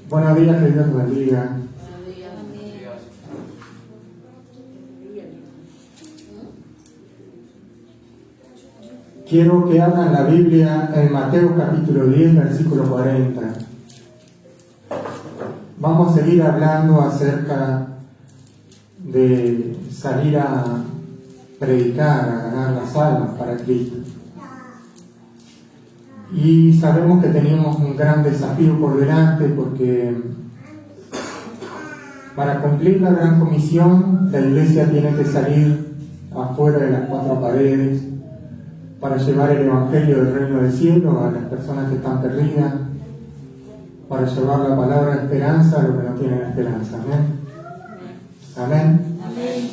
Buenos días, que Dios te bendiga. Quiero que abran la Biblia en Mateo capítulo 10, versículo 40. Vamos a seguir hablando acerca de salir a predicar, a ganar las almas para Cristo. Y sabemos que tenemos un gran desafío por delante porque para cumplir la gran comisión la iglesia tiene que salir afuera de las cuatro paredes para llevar el evangelio del reino del cielo a las personas que están perdidas, para llevar la palabra de esperanza a los que no tienen esperanza. Amén. Amén.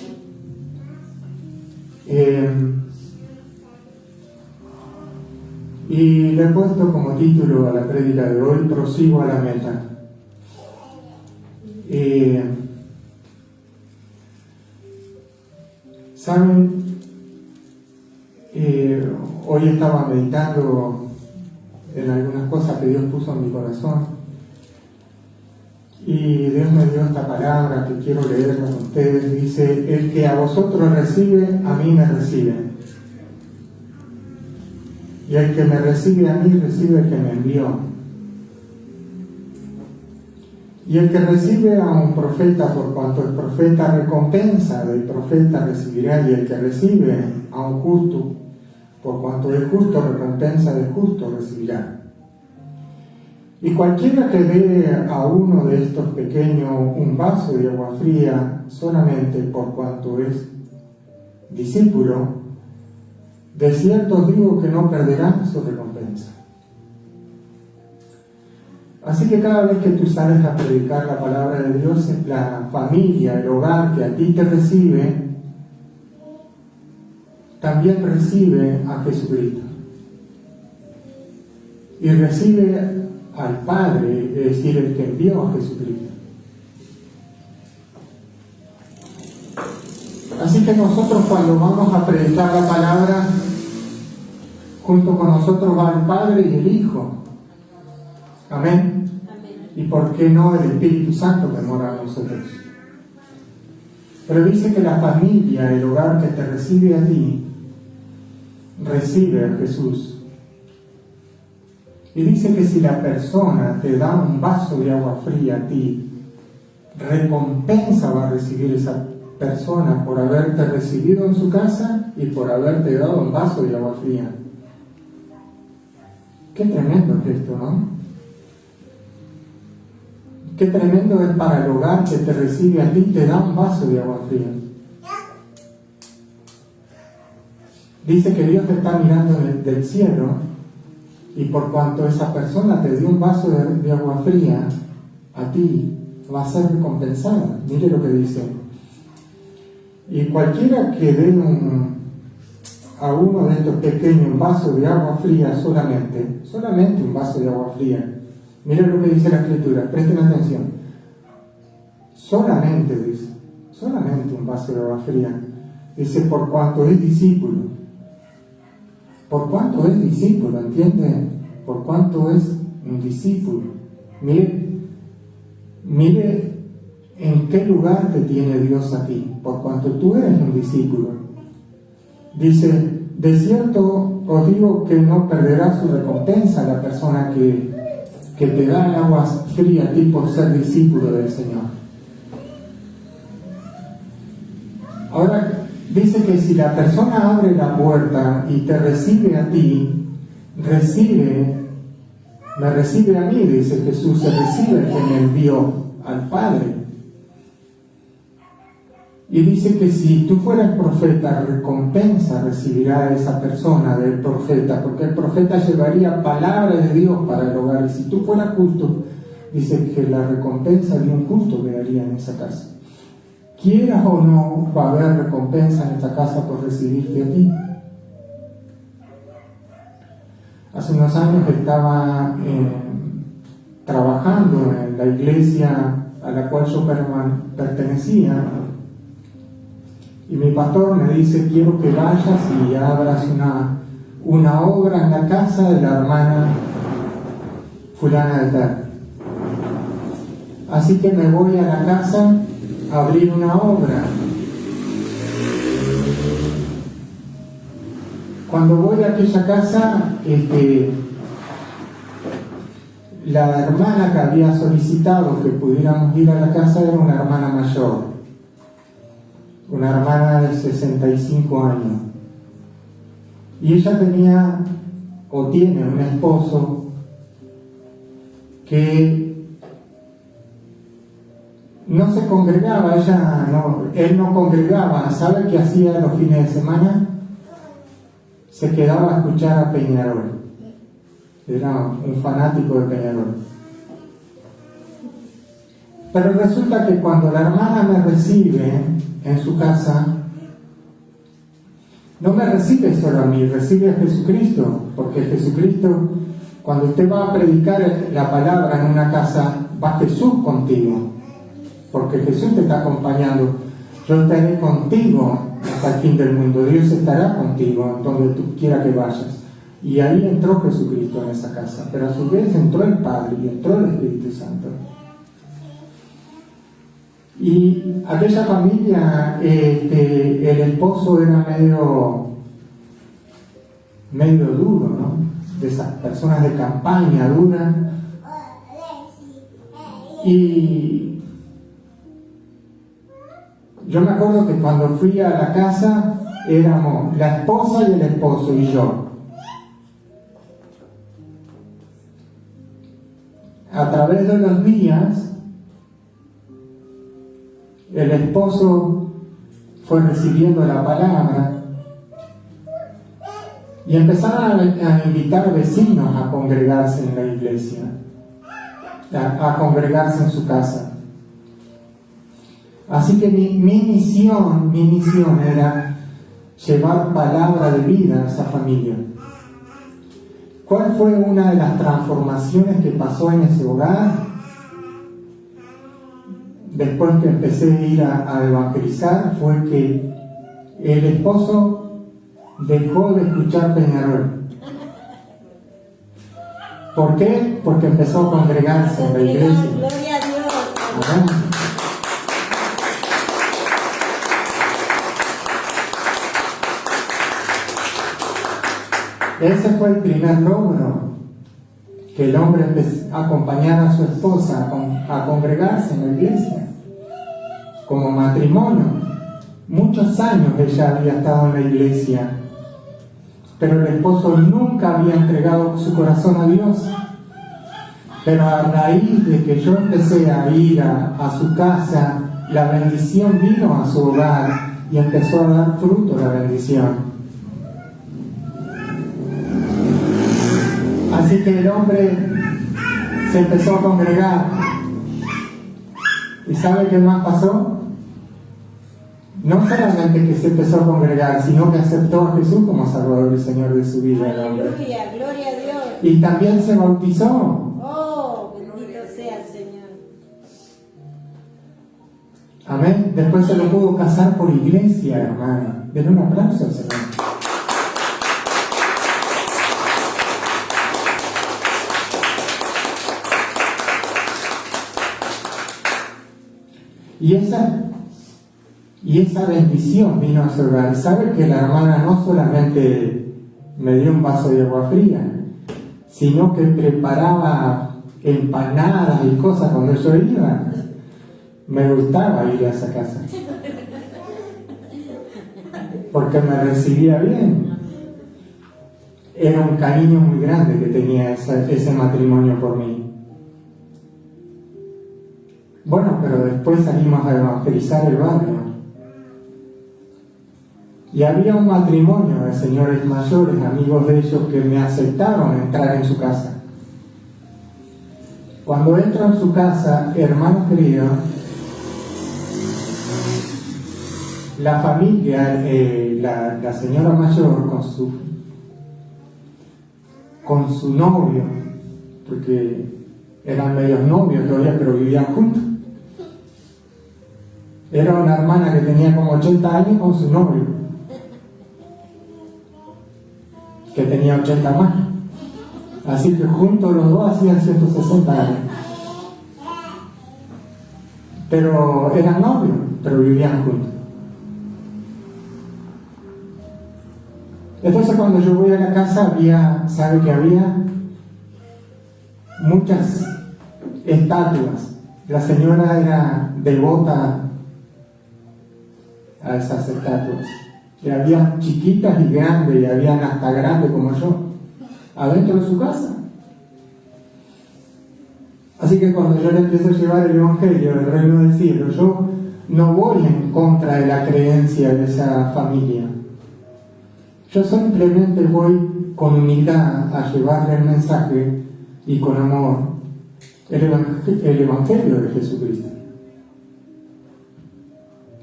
Y le he puesto como título a la prédica de hoy: prosigo a la meta. ¿Saben? Hoy estaba meditando en algunas cosas que Dios puso en mi corazón y Dios me dio esta palabra que quiero leerla con ustedes. Dice: el que a vosotros recibe, a mí me recibe, y el que me recibe a mí, recibe el que me envió. Y el que recibe a un profeta, por cuanto el profeta, recompensa del profeta recibirá, y el que recibe a un justo, por cuanto el justo, recompensa del justo recibirá. Y cualquiera que dé a uno de estos pequeños un vaso de agua fría solamente por cuanto es discípulo, de cierto os digo que no perderá su recompensa. Así que cada vez que tú sales a predicar la palabra de Dios, la familia, el hogar que a ti te recibe, también recibe a Jesucristo. Y recibe al Padre, es decir, el que envió a Jesucristo. Así que nosotros, cuando vamos a predicar la palabra, junto con nosotros va el Padre y el Hijo. Amén. Y por qué no el Espíritu Santo que mora en nosotros. Pero dice que la familia, el hogar que te recibe a ti, recibe a Jesús. Y dice que si la persona te da un vaso de agua fría a ti, recompensa va a recibir esa persona por haberte recibido en su casa y por haberte dado un vaso de agua fría. Qué tremendo es esto, ¿no? Qué tremendo es para el hogar que te recibe a ti, te da un vaso de agua fría. Dice que Dios te está mirando del cielo, y por cuanto esa persona te dio un vaso de agua fría, a ti va a ser recompensada. Mire lo que dice. Y cualquiera que dé a uno de estos pequeños un vaso de agua fría solamente un vaso de agua fría. Miren lo que dice la Escritura, presten atención. Solamente un vaso de agua fría. Dice, por cuanto es discípulo. Por cuanto es discípulo, ¿entiende? Por cuanto es un discípulo. Mire en qué lugar te tiene Dios a ti, por cuanto tú eres un discípulo. Dice, de cierto os digo que no perderá su recompensa la persona que te da el agua fría a ti por ser discípulo del Señor. Ahora, dice que si la persona abre la puerta y te recibe a ti, me recibe a mí, dice Jesús, se recibe el que me envió, al Padre. Y dice que si tú fueras profeta, recompensa recibirá a esa persona del profeta, porque el profeta llevaría palabra de Dios para el hogar. Y si tú fueras justo, dice que la recompensa de un justo quedaría en esa casa. Quieras o no, va a haber recompensa en esta casa por recibirte a ti. Hace unos años estaba trabajando en la iglesia a la cual yo pertenecía, y mi pastor me dice: quiero que vayas y abras una obra en la casa de la hermana fulana de tal. Así que me voy a la casa a abrir una obra. Cuando voy a aquella casa, la hermana que había solicitado que pudiéramos ir a la casa era una hermana mayor, una hermana de 65 años. Y ella tenía o tiene un esposo que no se congregaba, él no congregaba. ¿Sabe qué hacía los fines de semana? Se quedaba a escuchar a Peñarol. Era un fanático de Peñarol. Pero resulta que cuando la hermana me recibe en su casa, no me recibe solo a mí, recibe a Jesucristo, porque Jesucristo, cuando usted va a predicar la palabra en una casa, va Jesús contigo, porque Jesús te está acompañando. Yo estaré contigo hasta el fin del mundo, Dios estará contigo donde tú quieras que vayas. Y ahí entró Jesucristo en esa casa, pero a su vez entró el Padre y entró el Espíritu Santo. Y aquella familia, el esposo era medio duro, ¿no? De esas personas de campaña dura. Y yo me acuerdo que cuando fui a la casa éramos la esposa y el esposo y yo. A través de los días, el esposo fue recibiendo la palabra y empezaron a invitar vecinos a congregarse en la iglesia, a congregarse en su casa. Así que mi misión era llevar palabra de vida a esa familia. ¿Cuál fue una de las transformaciones que pasó en ese hogar? Después que empecé a ir a evangelizar, fue que el esposo dejó de escuchar Peñarol. ¿Por qué? Porque empezó a congregarse en la iglesia. Gloria a Dios. Amén. Ese fue el primer logro, que el hombre empezó a acompañar a su esposa a congregarse en la iglesia, como matrimonio. Muchos años ella había estado en la iglesia, pero el esposo nunca había entregado su corazón a Dios. Pero a raíz de que yo empecé a ir a su casa, la bendición vino a su hogar y empezó a dar fruto la bendición. Así que el hombre se empezó a congregar. ¿Y sabe qué más pasó? No solamente que se empezó a congregar, sino que aceptó a Jesús como Salvador y Señor de su vida. Aleluya, gloria a Dios. Y también se bautizó. Oh, bendito sea el Señor. Amén. Después se lo pudo casar por iglesia, hermano. Denle un aplauso al Señor. Y esa bendición vino a su hogar. ¿Sabe que la hermana no solamente me dio un vaso de agua fría, sino que preparaba empanadas y cosas cuando yo iba? Me gustaba ir a esa casa, porque me recibía bien. Era un cariño muy grande que tenía ese matrimonio por mí. Bueno, pero después salimos a evangelizar el barrio. Y había un matrimonio de señores mayores, amigos de ellos, que me aceptaron entrar en su casa. Cuando entro en su casa, hermanos queridos, la familia, la señora mayor con su novio, porque eran medios novios todavía, pero vivían juntos. Era una hermana que tenía como 80 años con su novio, que tenía 80 más. Así que juntos los dos hacían 160 años. Pero eran novios, pero vivían juntos. Entonces cuando yo voy a la casa sabe que había muchas estatuas. La señora era devota a esas estatuas. Y había chiquitas y grandes, y habían hasta grandes como yo, adentro de su casa. Así que cuando yo le empiezo a llevar el Evangelio del Reino del Cielo, yo no voy en contra de la creencia de esa familia. Yo simplemente voy con humildad a llevarle el mensaje y con amor el Evangelio de Jesucristo.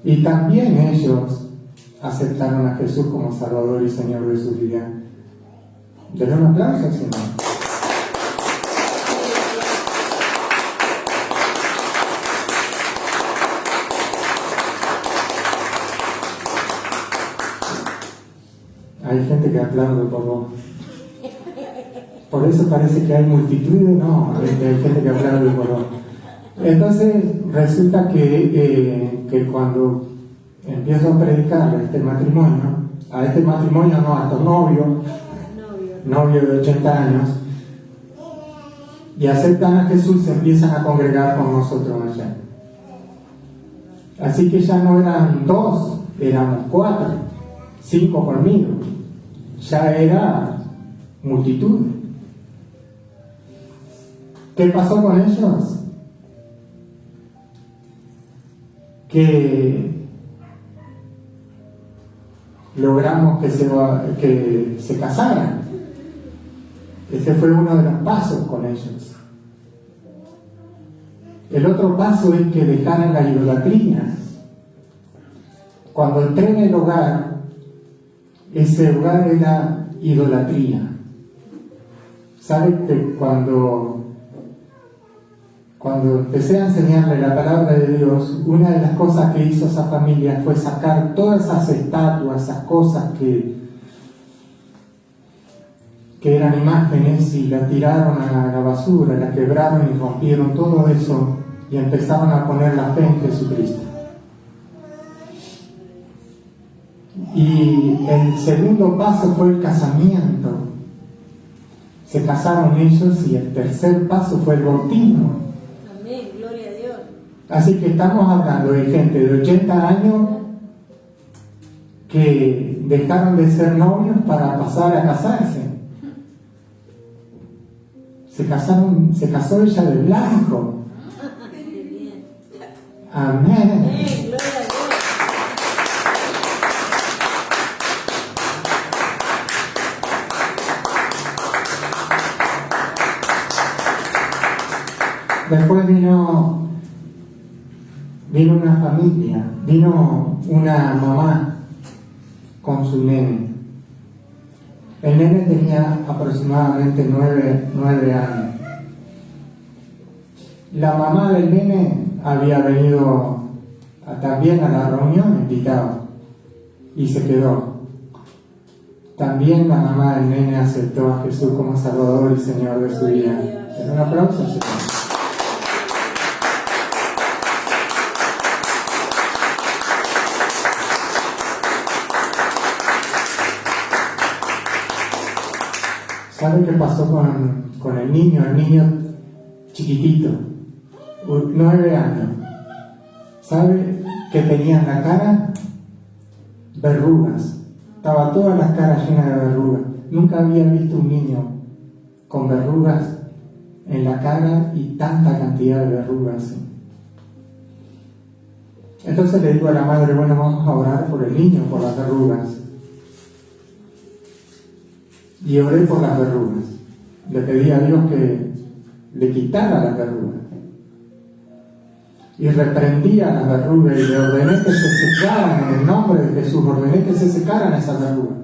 Y también ellos aceptaron a Jesús como Salvador y Señor de su vida. Denle un aplauso al Señor. Hay gente que aplaude por vos. Por eso parece que hay multitudes, no, hay gente que aplaude por vos. Entonces resulta que cuando empiezo a predicar a este matrimonio no, a estos novios de 80 años, y aceptan a Jesús, se empiezan a congregar con nosotros allá. Así que ya no eran 2, éramos 4, 5 conmigo. Ya era multitud. ¿Qué pasó con ellos? Que logramos que se casaran. Ese fue uno de los pasos con ellos. El otro paso es que dejaran la idolatría. Cuando entré en el hogar, ese hogar era idolatría. ¿Sabe que cuando empecé a enseñarle la palabra de Dios, una de las cosas que hizo esa familia fue sacar todas esas estatuas, esas cosas que eran imágenes, y las tiraron a la basura, las quebraron y rompieron todo eso, y empezaron a poner la fe en Jesucristo. Y el segundo paso fue el casamiento. Se casaron ellos, y el tercer paso fue el bautismo. Amén, gloria a Dios. Así que estamos hablando de gente de 80 años que dejaron de ser novios para pasar a casarse. Se casó ella de blanco. Amén. Amén, gloria a Dios. Después vino una familia, vino una mamá con su nene. El nene tenía aproximadamente 9 años. La mamá del nene había venido también a la reunión invitado y se quedó. También la mamá del nene aceptó a Jesús como Salvador y Señor de su vida. Den un aplauso, Señor. ¿Sabe qué pasó con el niño? El niño chiquitito, 9 años. ¿Sabe qué tenía en la cara? Verrugas. Estaba todas las caras llenas de verrugas. Nunca había visto un niño con verrugas en la cara y tanta cantidad de verrugas. Entonces le digo a la madre, bueno, vamos a orar por el niño, por las verrugas. Y oré por las verrugas. Le pedí a Dios que le quitara las verrugas. Y reprendía las verrugas y le ordené que se secaran en el nombre de Jesús. Ordené que se secaran esas verrugas.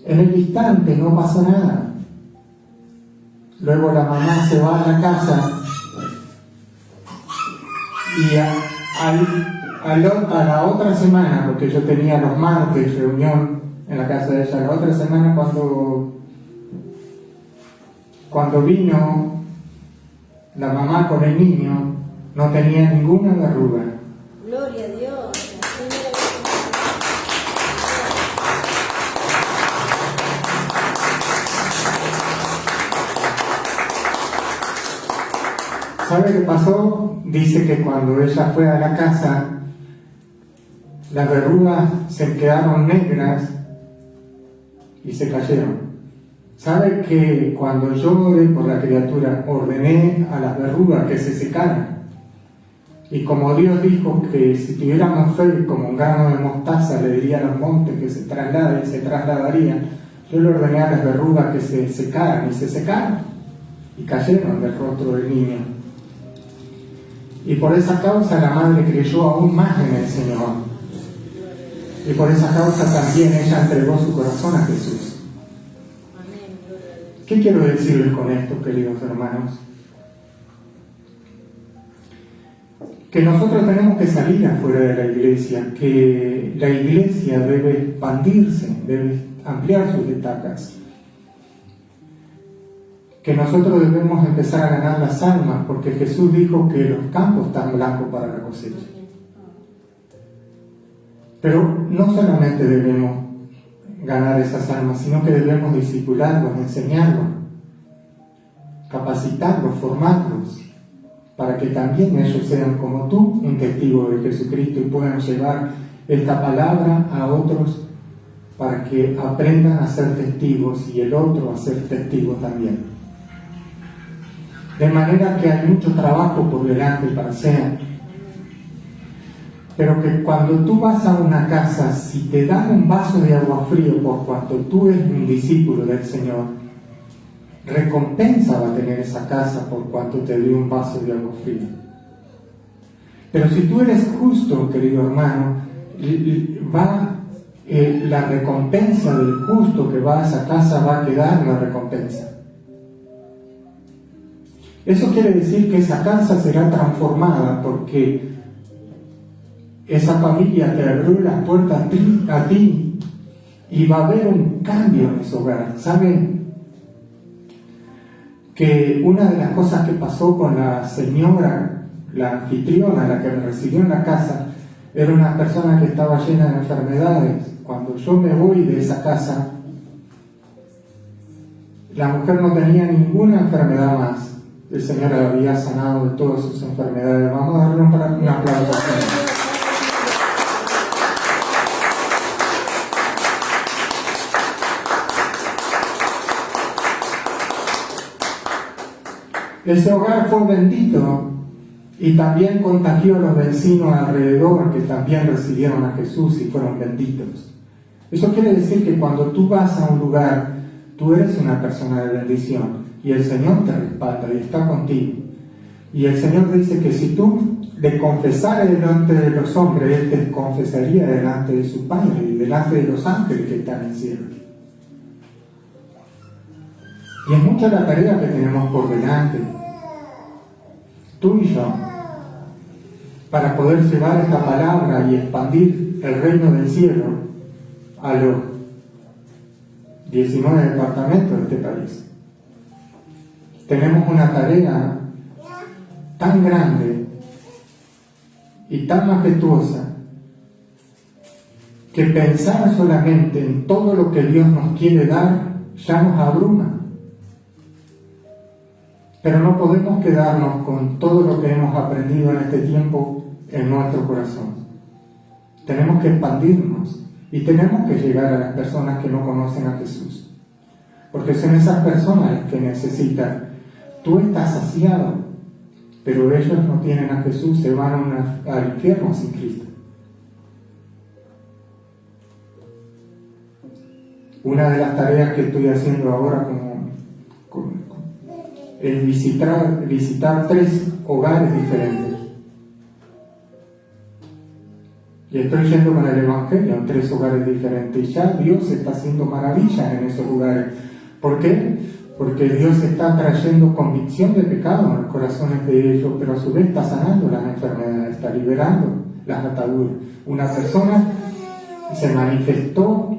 En el instante no pasó nada. Luego la mamá se va a la casa y a la otra semana, porque yo tenía los martes reunión en la casa de ella. La otra semana cuando vino la mamá con el niño, no tenía ninguna verruga. Gloria a Dios. La primera vez ¿Sabe qué pasó? Dice que cuando ella fue a la casa, las verrugas se quedaron negras y se cayeron. ¿Sabe que cuando yo oré por la criatura, ordené a las verrugas que se secaran? Y como Dios dijo que si tuviéramos fe como un grano de mostaza, le diría a los montes que se traslade y se trasladaría, yo le ordené a las verrugas que se secaran y se secaron y cayeron del rostro del niño. Y por esa causa la madre creyó aún más en el Señor. Y por esa causa también ella entregó su corazón a Jesús. amén, gloria a Dios. ¿Qué quiero decirles con esto, queridos hermanos? Que nosotros tenemos que salir afuera de la iglesia, que la iglesia debe expandirse, debe ampliar sus estacas, que nosotros debemos empezar a ganar las almas, porque Jesús dijo que los campos están blancos para la cosecha. Pero no solamente debemos ganar esas almas, sino que debemos discipularlos, enseñarlos, capacitarlos, formarlos, para que también ellos sean como tú, un testigo de Jesucristo, y puedan llevar esta palabra a otros para que aprendan a ser testigos y el otro a ser testigo también. De manera que hay mucho trabajo por delante para hacer. Pero que cuando tú vas a una casa, si te dan un vaso de agua frío por cuanto tú eres un discípulo del Señor, recompensa va a tener esa casa por cuanto te dio un vaso de agua fría. Pero si tú eres justo, querido hermano, la recompensa del justo que va a esa casa va a quedar la recompensa. Eso quiere decir que esa casa será transformada porque esa familia te abrió las puertas a ti y va a haber un cambio en ese hogar. ¿Saben? Que una de las cosas que pasó con la señora, la anfitriona, la que me recibió en la casa, era una persona que estaba llena de enfermedades. Cuando yo me voy de esa casa, la mujer no tenía ninguna enfermedad más. El Señor la había sanado de todas sus enfermedades. Vamos a darle un aplauso a Él. Ese hogar fue bendito y también contagió a los vecinos alrededor que también recibieron a Jesús y fueron benditos. Eso quiere decir que cuando tú vas a un lugar, tú eres una persona de bendición y el Señor te respalda y está contigo. Y el Señor dice que si tú le confesaras delante de los hombres, Él te confesaría delante de su Padre y delante de los ángeles que están en el cielo. Y es mucha la tarea que tenemos por delante, tú y yo, para poder llevar esta palabra y expandir el reino del cielo a los 19 departamentos de este país. Tenemos una tarea tan grande y tan majestuosa que pensar solamente en todo lo que Dios nos quiere dar ya nos abruma. Pero no podemos quedarnos con todo lo que hemos aprendido en este tiempo en nuestro corazón. Tenemos que expandirnos y tenemos que llegar a las personas que no conocen a Jesús. Porque son esas personas que necesitan. Tú estás saciado, pero ellos no tienen a Jesús, se van al infierno sin Cristo. Una de las tareas que estoy haciendo ahora es visitar 3 hogares diferentes. Y estoy yendo con el Evangelio en 3 hogares diferentes. Y ya Dios está haciendo maravillas en esos lugares. ¿Por qué? Porque Dios está trayendo convicción de pecado en los corazones de ellos, pero a su vez está sanando las enfermedades, está liberando las ataduras. Una persona se manifestó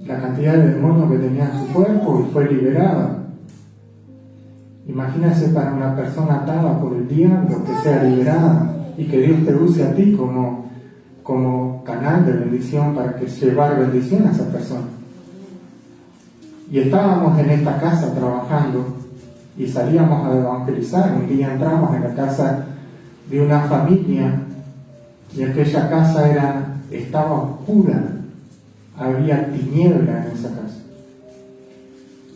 la cantidad de demonios que tenía en su cuerpo y fue liberada. Imagínese para una persona atada por el diablo que sea liberada y que Dios te use a ti como canal de bendición para que llevar bendición a esa persona. Y estábamos en esta casa trabajando y salíamos a evangelizar. Un día entramos en la casa de una familia y aquella casa estaba oscura, había tiniebla en esa casa.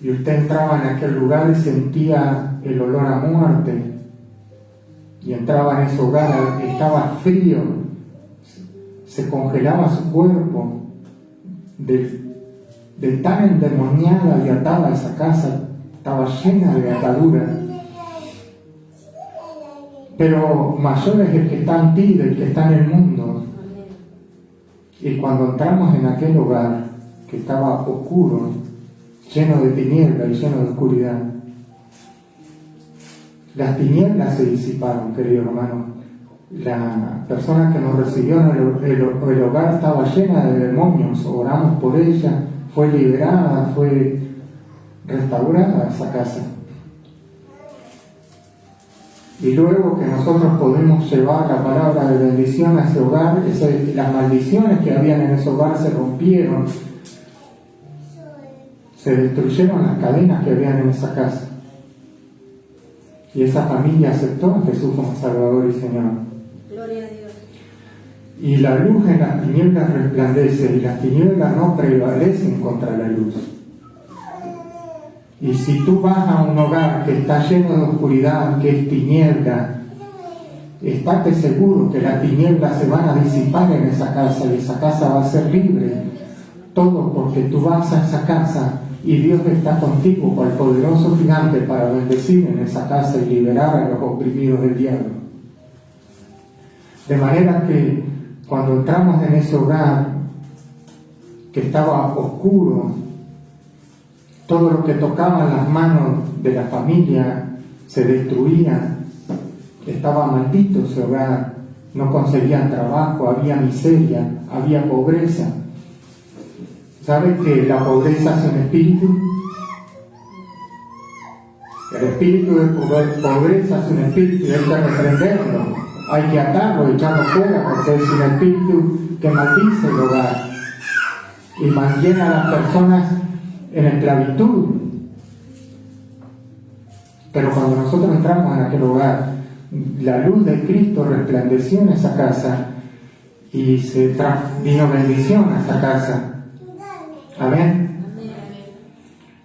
Y usted entraba en aquel lugar y sentía el olor a muerte. Y entraba en ese hogar, estaba frío, se congelaba su cuerpo de tan endemoniada y atada esa casa, estaba llena de ataduras. Pero mayor es el que está en ti del que está en el mundo. Y cuando entramos en aquel hogar que estaba oscuro, lleno de tiniebla y lleno de oscuridad, las tinieblas se disiparon, querido hermano. La persona que nos recibió en el hogar estaba llena de demonios. Oramos por ella, fue liberada, fue restaurada esa casa. Y luego que nosotros podemos llevar la palabra de bendición a ese hogar, las maldiciones que habían en ese hogar se rompieron, se destruyeron las cadenas que habían en esa casa. Y esa familia aceptó a Jesús como Salvador y Señor. Gloria a Dios. Y la luz en las tinieblas resplandece, y las tinieblas no prevalecen contra la luz. Y si tú vas a un hogar que está lleno de oscuridad, que es tiniebla, estate seguro que las tinieblas se van a disipar en esa casa y esa casa va a ser libre. Todo porque tú vas a esa casa y Dios está contigo cual poderoso gigante para bendecir en esa casa y liberar a los oprimidos del diablo. De manera que cuando entramos en ese hogar que estaba oscuro, todo lo que tocaba las manos de la familia se destruía. Estaba maldito ese hogar, no conseguían trabajo, había miseria, había pobreza. ¿Sabe que la pobreza es un espíritu? El espíritu de pobreza es un espíritu y hay que reprenderlo, hay que atarlo y echarlo fuera, porque es un espíritu que maldice el hogar y mantiene a las personas en esclavitud. Pero cuando nosotros entramos en aquel hogar, la luz de Cristo resplandeció en esa casa y vino bendición a esa casa. Amén.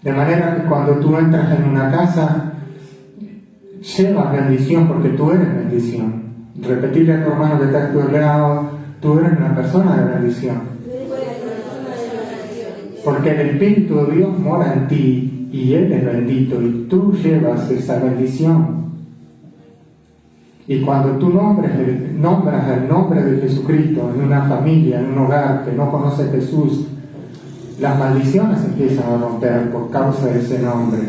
De manera que cuando tú entras en una casa, llevas bendición porque tú eres bendición. Repetirle a tu hermano que está a tu lado, tú eres una persona de bendición. Porque el Espíritu de Dios mora en ti y Él es bendito y tú llevas esa bendición. Y cuando tú nombras el nombre de Jesucristo en una familia, en un hogar que no conoce a Jesús, las maldiciones empiezan a romper por causa de ese nombre.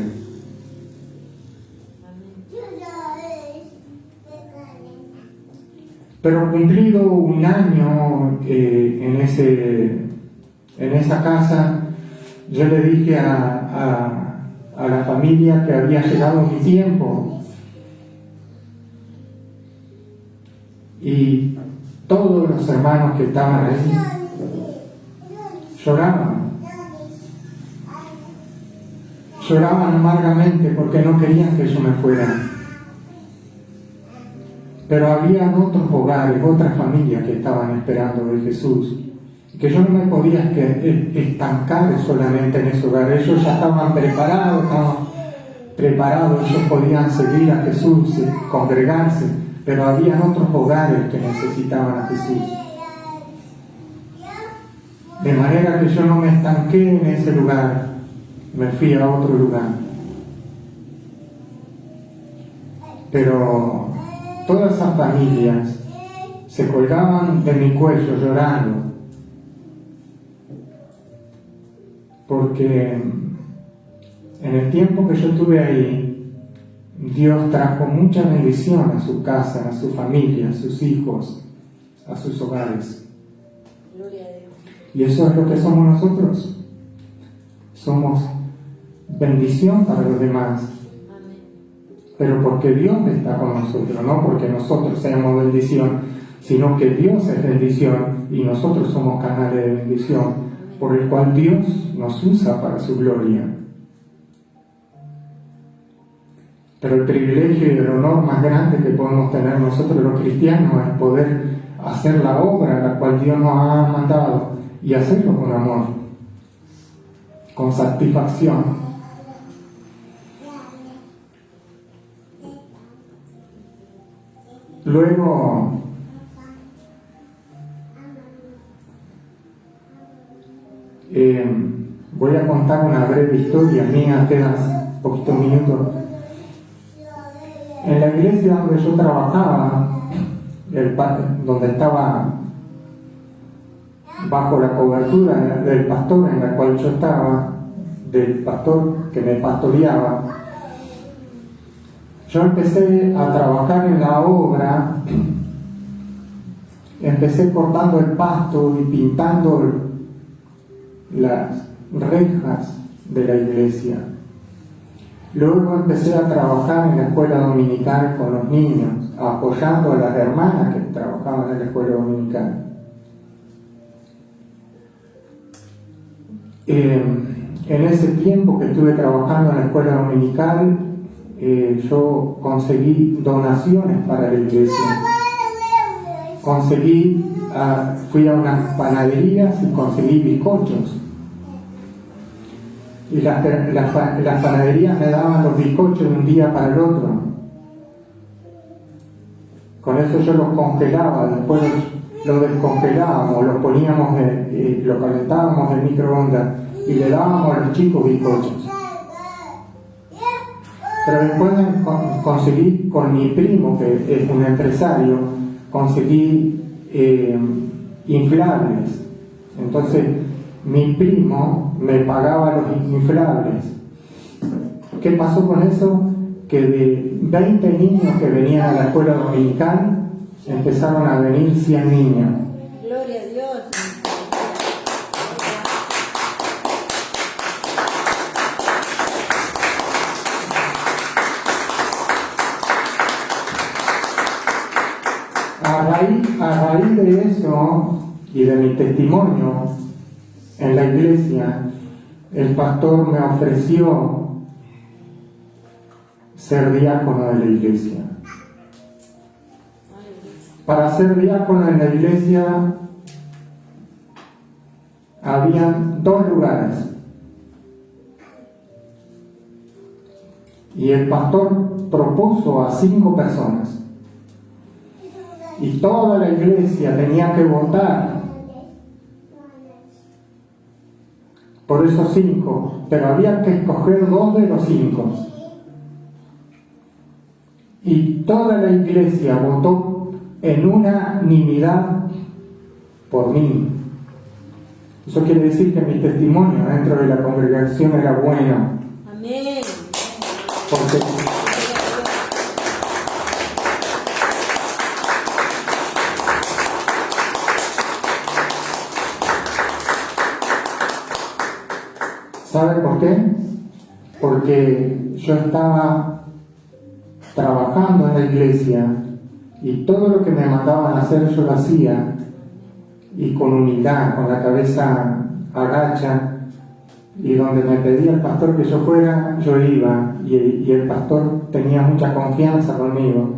Pero cumplido un año en esa casa, yo le dije a la familia que había llegado mi tiempo. Y todos los hermanos que estaban ahí lloraban amargamente porque no querían que yo me fuera. Pero había otros hogares, otras familias que estaban esperando de Jesús, que yo no me podía estancar solamente en ese hogar. Ellos ya estaban preparados, ellos podían seguir a Jesús, congregarse, pero había otros hogares que necesitaban a Jesús. De manera que yo no me estanqué en ese lugar, me fui a otro lugar. Pero todas esas familias se colgaban de mi cuello llorando, porque en el tiempo que yo estuve ahí, Dios trajo mucha bendición a su casa, a su familia, a sus hijos, a sus hogares. Gloria a Dios. Y eso es lo que somos nosotros. somos bendición para los demás, Amén. pero porque Dios está con nosotros, no porque nosotros seamos bendición, sino que Dios es bendición y nosotros somos canales de bendición, por el cual Dios nos usa para su gloria. Pero el privilegio y el honor más grande que podemos tener nosotros los cristianos es poder hacer la obra a la cual Dios nos ha mandado y hacerlo con amor, con satisfacción. Luego, voy a contar una breve historia mía, quedan poquitos minutos. En la iglesia donde yo trabajaba, donde estaba bajo la cobertura del pastor en la cual yo estaba, del pastor que me pastoreaba, yo empecé a trabajar en la obra, empecé cortando el pasto y pintando las rejas de la iglesia. Luego empecé a trabajar en la escuela dominical con los niños, apoyando a las hermanas que trabajaban en la escuela dominical. En ese tiempo que estuve trabajando en la escuela dominical, yo conseguí donaciones para la iglesia. Fui a unas panaderías y conseguí bizcochos. Y las panaderías me daban los bizcochos de un día para el otro. Con eso yo los congelaba, después los descongelábamos, los poníamos, lo calentábamos en microondas y le dábamos a los chicos bizcochos. Pero después conseguí con mi primo, que es un empresario, conseguí inflables. Entonces mi primo me pagaba los inflables. ¿Qué pasó con eso? Que de 20 niños que venían a la escuela dominical, empezaron a venir 100 niños. Gloria a Dios. A raíz de eso y de mi testimonio en la iglesia, el pastor me ofreció ser diácono de la iglesia. Para ser diácono en la iglesia habían 2 lugares. Y el pastor propuso a 5 personas. Y toda la iglesia tenía que votar por esos 5, pero había que escoger 2 de los 5. Y toda la iglesia votó en unanimidad por mí. Eso quiere decir que mi testimonio dentro de la congregación era bueno. Amén. Porque ¿sabe por qué? Porque yo estaba trabajando en la iglesia y todo lo que me mandaban a hacer yo lo hacía, y con humildad, con la cabeza agacha, y donde me pedía el pastor que yo fuera, yo iba, y el pastor tenía mucha confianza conmigo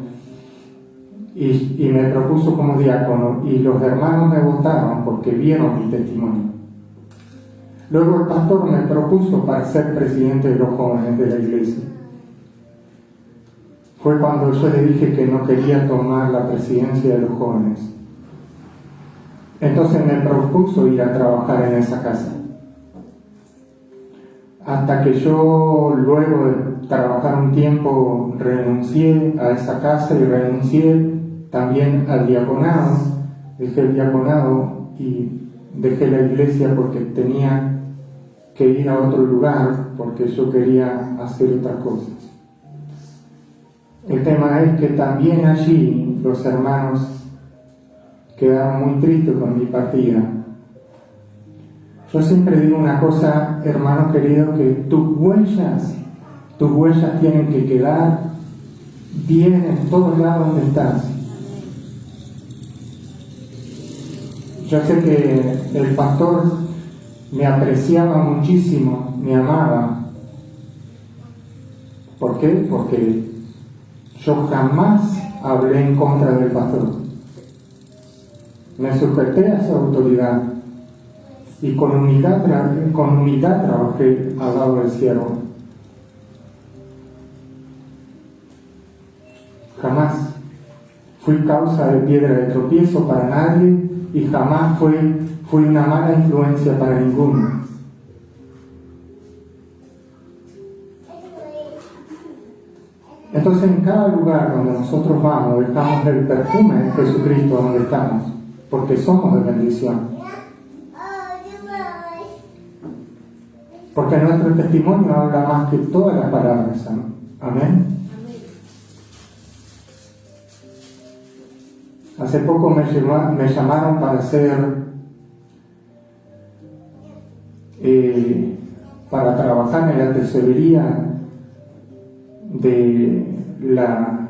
y me propuso como diácono, y los hermanos me votaron porque vieron mi testimonio. Luego el pastor me propuso para ser presidente de los jóvenes de la iglesia. Fue cuando yo le dije que no quería tomar la presidencia de los jóvenes. Entonces me propuso ir a trabajar en esa casa. Hasta que yo, luego de trabajar un tiempo, renuncié a esa casa y renuncié también al diaconado. Dejé el diaconado y dejé la iglesia porque tenía que ir a otro lugar, porque yo quería hacer otras cosas. El tema es que también allí los hermanos quedaron muy tristes con mi partida. Yo siempre digo una cosa, hermano querido, que tus huellas tienen que quedar bien en todos lados donde estás. Yo sé que el pastor me apreciaba muchísimo, me amaba. ¿Por qué? Porque yo jamás hablé en contra del pastor. Me sujeté a su autoridad y con humildad trabajé al lado del siervo. Jamás fui causa de piedra de tropiezo para nadie y jamás fui una mala influencia para ninguno. Entonces, en cada lugar donde nosotros vamos, dejamos el perfume de Jesucristo donde estamos, porque somos de bendición. Porque nuestro testimonio habla más que todas las palabras. Amén. Hace poco me llamaron para para trabajar en la tesorería de la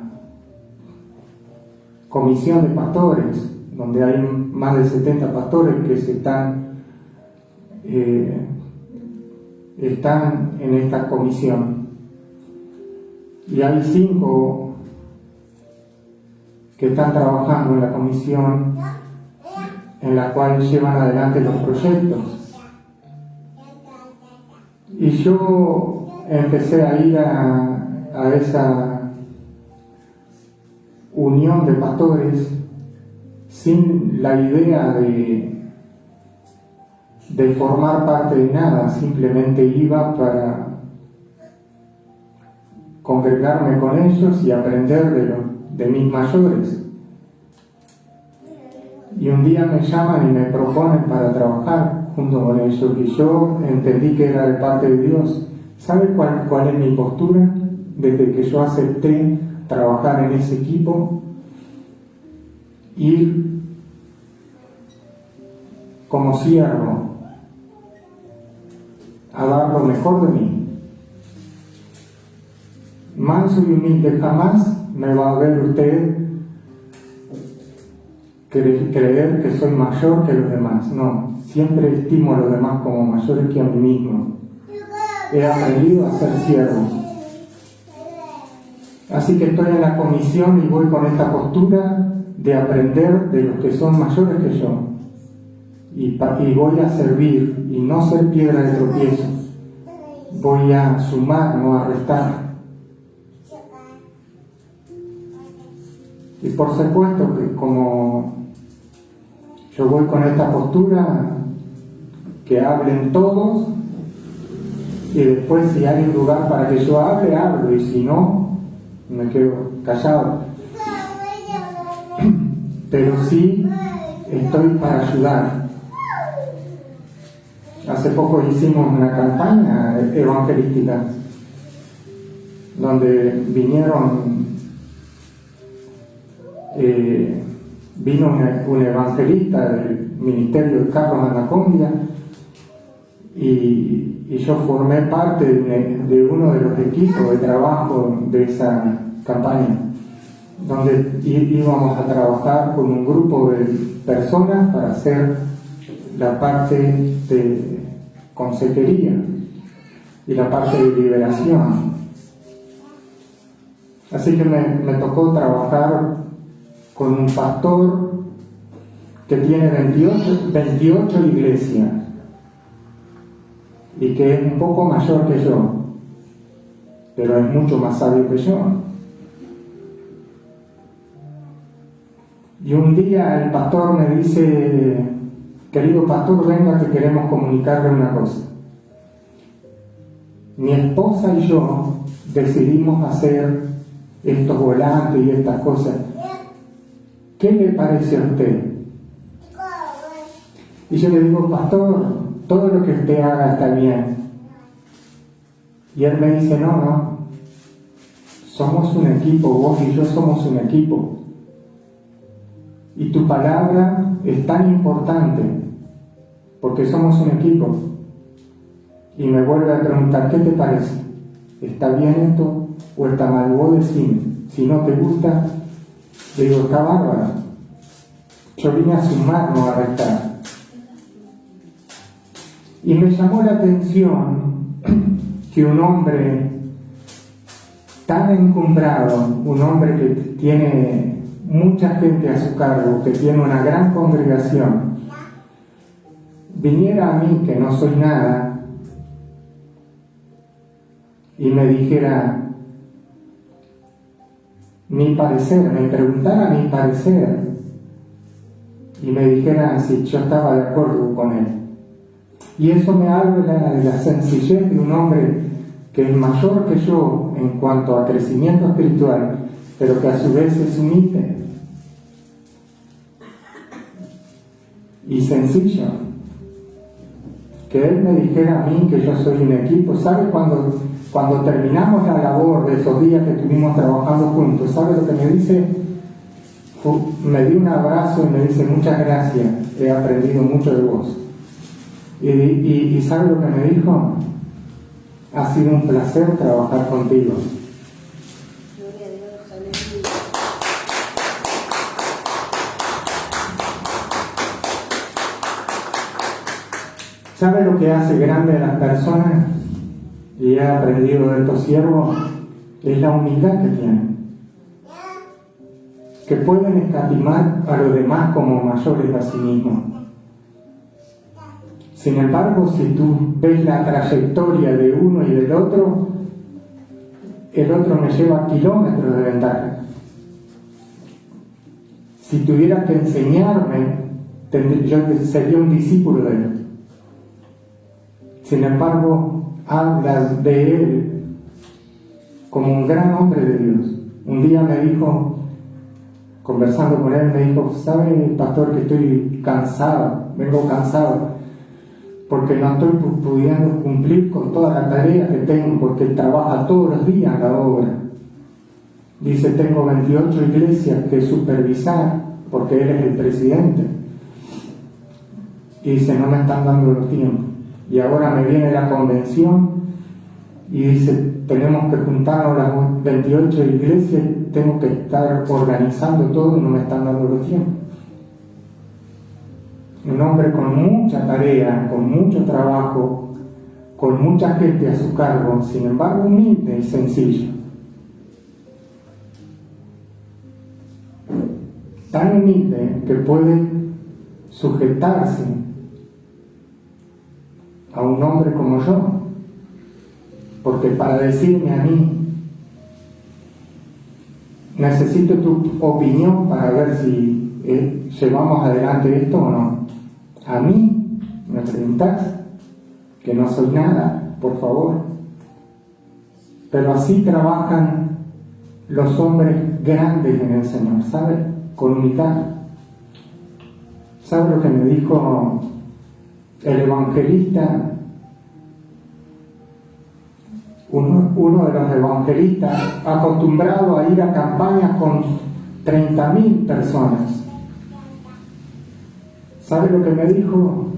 comisión de pastores, donde hay más de 70 pastores que están en esta comisión, y hay 5 que están trabajando en la comisión en la cual llevan adelante los proyectos. Y yo empecé a ir a esa unión de pastores sin la idea de formar parte de nada, simplemente iba para congregarme con ellos y aprender de mis mayores. Y un día me llaman y me proponen para trabajar junto con ellos, y yo entendí que era de parte de Dios. ¿Sabe cuál es mi postura? Desde que yo acepté trabajar en ese equipo, ir como siervo a dar lo mejor de mí. Manso y humilde, jamás me va a ver usted creer que soy mayor que los demás. No, siempre estimo a los demás como mayores que a mí mismo. He aprendido a ser siervo. Así que estoy en la comisión y voy con esta postura de aprender de los que son mayores que yo. Y voy a servir y no ser piedra de tropiezo. Voy a sumar, no a restar. Y por supuesto que como yo voy con esta postura, que hablen todos, y después si hay un lugar para que yo hable, hablo, y si no, me quedo callado. Pero sí estoy para ayudar. Hace poco hicimos una campaña evangelística donde vino un evangelista del ministerio de Carlos Anacondia, y yo formé parte de uno de los equipos de trabajo de esa campaña, donde íbamos a trabajar con un grupo de personas para hacer la parte de consejería y la parte de liberación. Así que me tocó trabajar con un pastor que tiene 28 iglesias y que es un poco mayor que yo, pero es mucho más sabio que yo. Y un día el pastor me dice: querido pastor, venga que queremos comunicarle una cosa. Mi esposa y yo decidimos hacer estos volantes y estas cosas. ¿Qué le parece a usted? Y yo le digo: pastor, todo lo que usted haga está bien. Y él me dice: no, somos un equipo, vos y yo somos un equipo. Y tu palabra es tan importante, porque somos un equipo. Y me vuelve a preguntar, ¿qué te parece? ¿Está bien esto o está mal? Vos decime. Si no te gusta, le digo, está bárbaro. Yo vine a sumar, no a restar. Y me llamó la atención que un hombre tan encumbrado, un hombre que tiene mucha gente a su cargo, que tiene una gran congregación, viniera a mí, que no soy nada, y me dijera mi parecer, me preguntara mi parecer, y me dijera si yo estaba de acuerdo con él. Y eso me habla de la sencillez de un hombre que es mayor que yo en cuanto a crecimiento espiritual, pero que a su vez es humilde y sencillo. Que él me dijera a mí que yo soy un equipo. ¿Sabe cuando terminamos la labor de esos días que estuvimos trabajando juntos? ¿Sabe lo que me dice? Me dio un abrazo y me dice, muchas gracias, he aprendido mucho de vos. Y ¿sabe lo que me dijo? Ha sido un placer trabajar contigo. Gloria a Dios, aleluya. ¿Sabe lo que hace grande a las personas? Y he aprendido de estos siervos, es la humildad que tienen. Que pueden escatimar a los demás como mayores a sí mismos. Sin embargo, si tú ves la trayectoria de uno y del otro, el otro me lleva kilómetros de ventaja. Si tuviera que enseñarme, yo sería un discípulo de él. Sin embargo, habla de él como un gran hombre de Dios. Un día me dijo, conversando con él, me dijo, ¿sabe, pastor, que estoy cansado, vengo cansado, porque no estoy pudiendo cumplir con toda la tarea que tengo, porque él trabaja todos los días en la obra? Dice, tengo 28 iglesias que supervisar, porque él es el presidente. Y dice, no me están dando los tiempos. Y ahora me viene la convención y dice, tenemos que juntarnos las 28 iglesias, tengo que estar organizando todo y no me están dando los tiempos. Un hombre con mucha tarea, con mucho trabajo, con mucha gente a su cargo, sin embargo humilde y sencillo. Tan humilde que puede sujetarse a un hombre como yo, porque para decirme a mí, necesito tu opinión para ver si llevamos adelante esto o no. A mí me preguntás, que no soy nada, por favor. Pero así trabajan los hombres grandes en el Señor, ¿sabe? Con humildad. ¿Sabe lo que me dijo el evangelista? Uno de los evangelistas acostumbrado a ir a campañas con 30.000 personas. ¿Sabe lo que me dijo?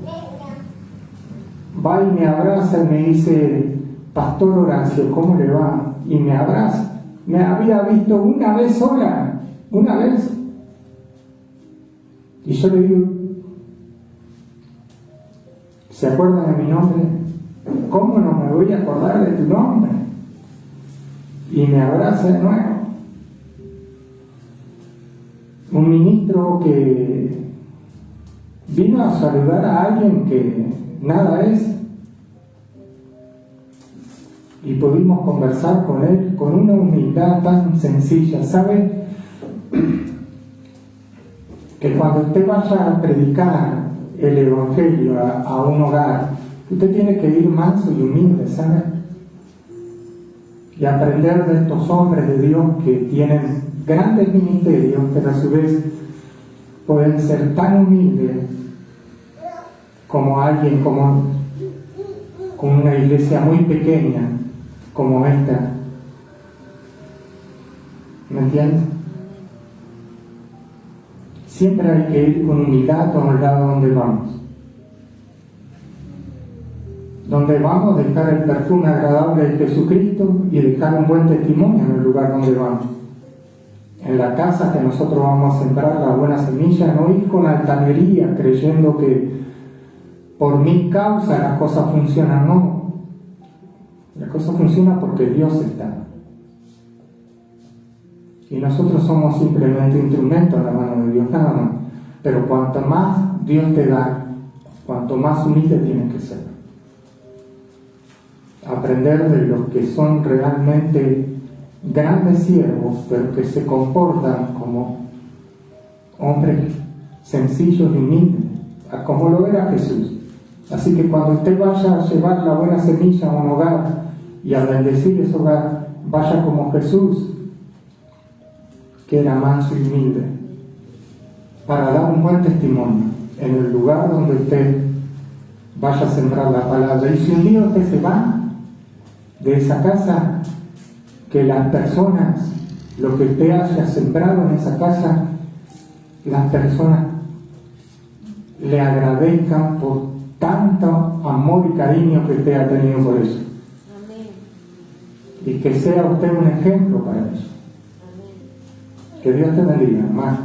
Va y me abraza y me dice, Pastor Horacio, ¿cómo le va? Y me abraza. Me había visto una vez sola, una vez. Y yo le digo, ¿se acuerdan de mi nombre? ¿Cómo no me voy a acordar de tu nombre? Y me abraza de nuevo. Un ministro que vino a saludar a alguien que nada es, y pudimos conversar con él con una humildad tan sencilla. ¿Sabe? Que cuando usted vaya a predicar el evangelio a un hogar, usted tiene que ir manso y humilde, ¿sabe? Y aprender de estos hombres de Dios que tienen grandes ministerios, pero a su vez pueden ser tan humildes como alguien con una iglesia muy pequeña como esta. ¿Me entiendes? Siempre hay que ir con humildad a un lado donde vamos. donde vamos a dejar el perfume agradable de Jesucristo y dejar un buen testimonio en el lugar donde vamos. En la casa que nosotros vamos a sembrar la buena semilla, no ir con altanería creyendo que por mi causa las cosas funcionan, no. La cosa funciona porque Dios está. Y nosotros somos simplemente instrumentos en la mano de Dios, nada más. Pero cuanto más Dios te da, cuanto más humilde tienes que ser. Aprender de los que son realmente grandes siervos, pero que se comportan como hombres sencillos y humildes, como lo era Jesús. Así que cuando usted vaya a llevar la buena semilla a un hogar y a bendecir ese hogar, vaya como Jesús, que era manso y humilde, para dar un buen testimonio en el lugar donde usted vaya a sembrar la palabra. Y si un día usted se va de esa casa, que las personas, lo que usted haya sembrado en esa casa, las personas le agradezcan por tanto amor y cariño que usted ha tenido por eso. Amén. Y que sea usted un ejemplo para eso. Amén. Que Dios te bendiga, hermano.